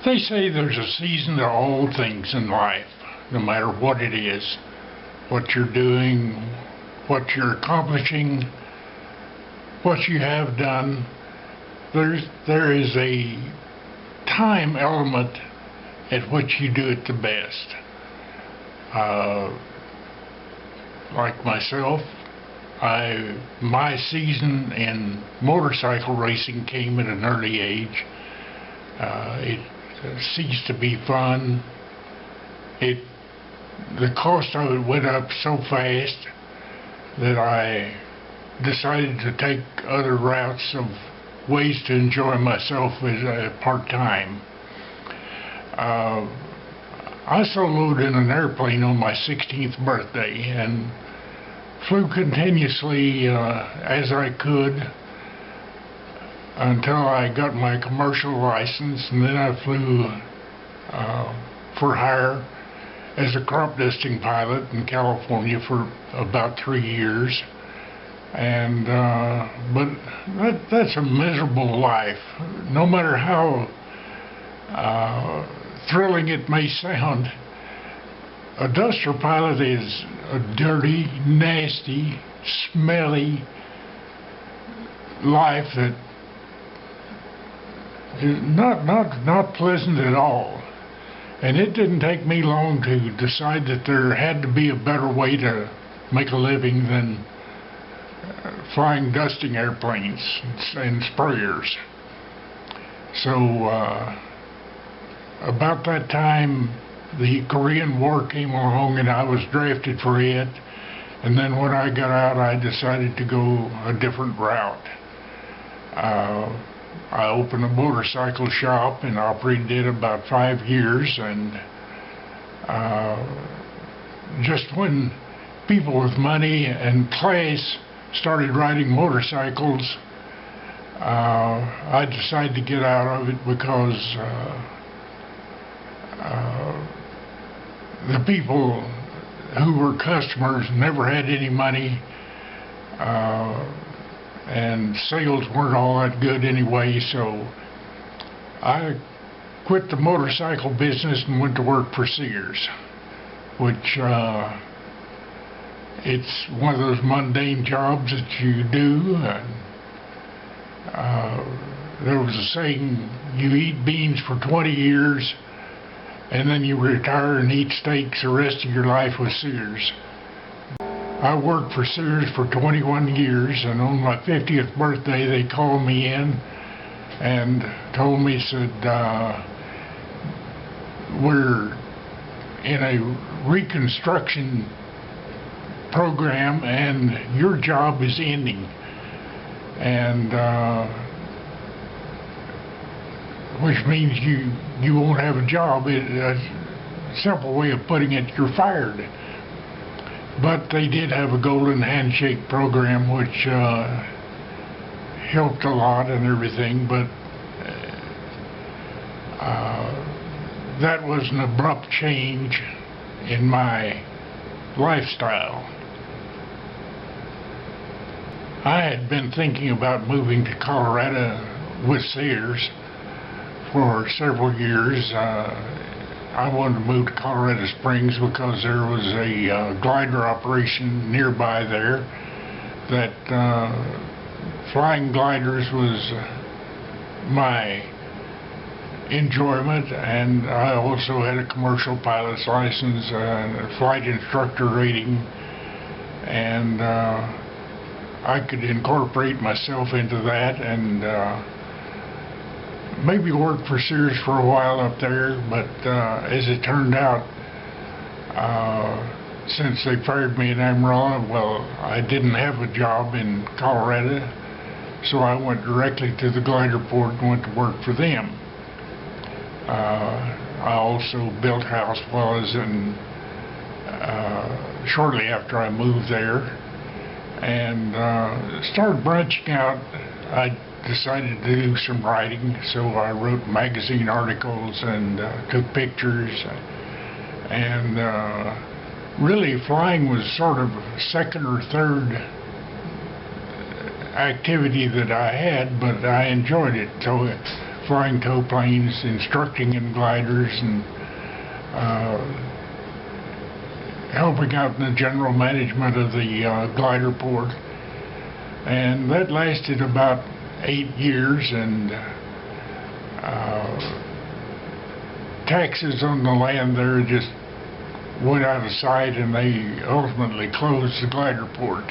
They say there's a season to all things in life, no matter what it is, what you're doing, what you're accomplishing, what you have done. There is a time element at which you do it the best. Like myself, my season in motorcycle racing came at an early age. It ceased to be fun. The cost of it went up so fast that I decided to take other routes of ways to enjoy myself as part-time. I soloed in an airplane on my 16th birthday and flew continuously as I could until I got my commercial license, and then I flew for hire as a crop dusting pilot in California for about 3 years. And but that's a miserable life. No matter how thrilling it may sound, a duster pilot is a dirty, nasty, smelly life that is not pleasant at all. And it didn't take me long to decide that there had to be a better way to make a living than flying dusting airplanes and sprayers. So about that time, the Korean War came along and I was drafted for it. And then when I got out, I decided to go a different route. I opened a motorcycle shop and operated it about 5 years, and just when people with money and class started riding motorcycles, I decided to get out of it because the people who were customers never had any money, and sales weren't all that good anyway, so I quit the motorcycle business and went to work for Sears, which it's one of those mundane jobs that you do. And there was a saying, you eat beans for 20 years and then you retire and eat steaks the rest of your life with Sears. I worked for Sears for 21 years, and on my 50th birthday they called me in and told me, said, we're in a reconstruction program and your job is ending. And which means you won't have a job. A simple way of putting it, you're fired. But they did have a golden handshake program which helped a lot and everything, but that was an abrupt change in my lifestyle. I had been thinking about moving to Colorado with Sears for several years. I wanted to move to Colorado Springs because there was a glider operation nearby there that flying gliders was my enjoyment, and I also had a commercial pilot's license and a flight instructor rating, and I could incorporate myself into that and maybe work for Sears for a while up there. But as it turned out, since they fired me in Amarillo, well, I didn't have a job in Colorado, so I went directly to the glider port and went to work for them. I also built a house while I was in, shortly after I moved there, and started branching out. I decided to do some writing, so I wrote magazine articles and took pictures, and really flying was sort of second or third activity that I had, but I enjoyed it. So flying tow planes, instructing in gliders, and helping out in the general management of the glider port. And that lasted about 8 years, and taxes on the land there just went out of sight, and they ultimately closed the glider port.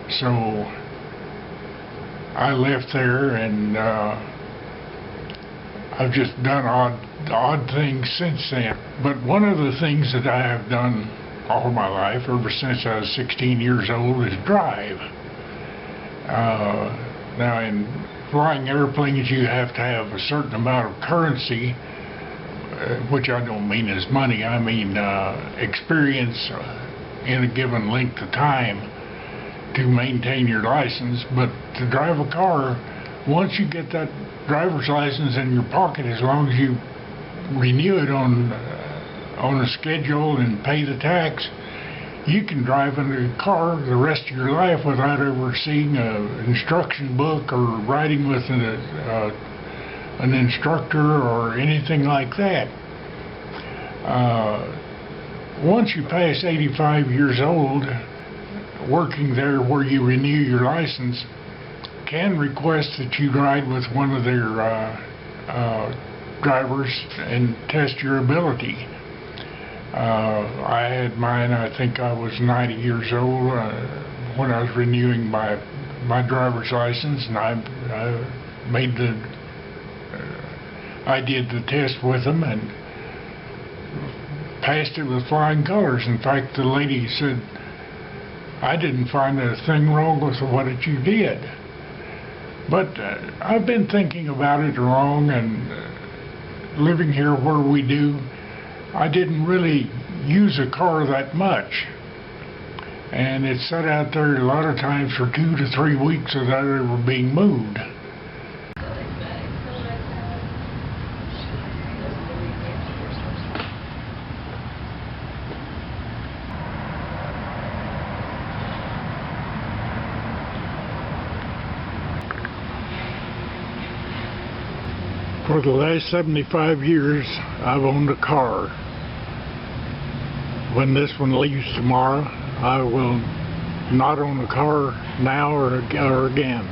So I left there, and I've just done odd things since then. But one of the things that I have done all my life, ever since I was 16 years old, is drive. Now, in flying airplanes, you have to have a certain amount of currency, which I don't mean as money, I mean experience in a given length of time to maintain your license. But to drive a car, once you get that driver's license in your pocket, as long as you renew it on a schedule and pay the tax, you can drive in a car the rest of your life without ever seeing an instruction book or riding with an instructor or anything like that. Once you pass 85 years old, working there where you renew your license can request that you ride with one of their drivers and test your ability. I had mine, I think I was 90 years old when I was renewing my driver's license, and I did the test with them and passed it with flying colors. In fact, the lady said, "I didn't find a thing wrong with what you did." But I've been thinking about it wrong, and living here where we do, I didn't really use a car that much, and it sat out there a lot of times for 2 to 3 weeks without ever being moved. For the last 75 years, I've owned a car. When this one leaves tomorrow, I will not own a car now or again.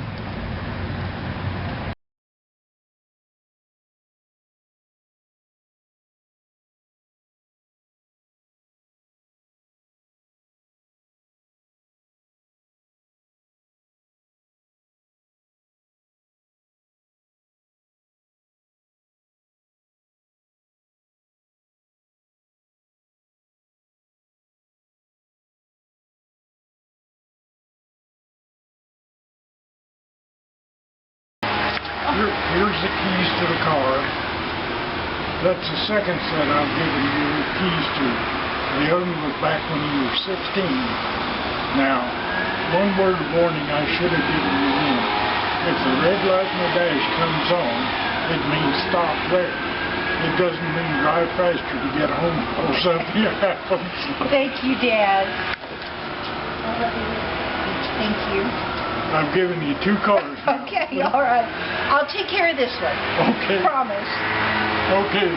Here's the keys to the car. That's the second set I've given you keys to. The other one was back when you were 16. Now, one word of warning I should have given you then. If the red light in the dash comes on, it means stop there. It doesn't mean drive faster to get home or something happens. Thank you, Dad. Thank you. I've given you 2 cars now. Okay, all right. I'll take care of this one. Okay. Promise. Okay.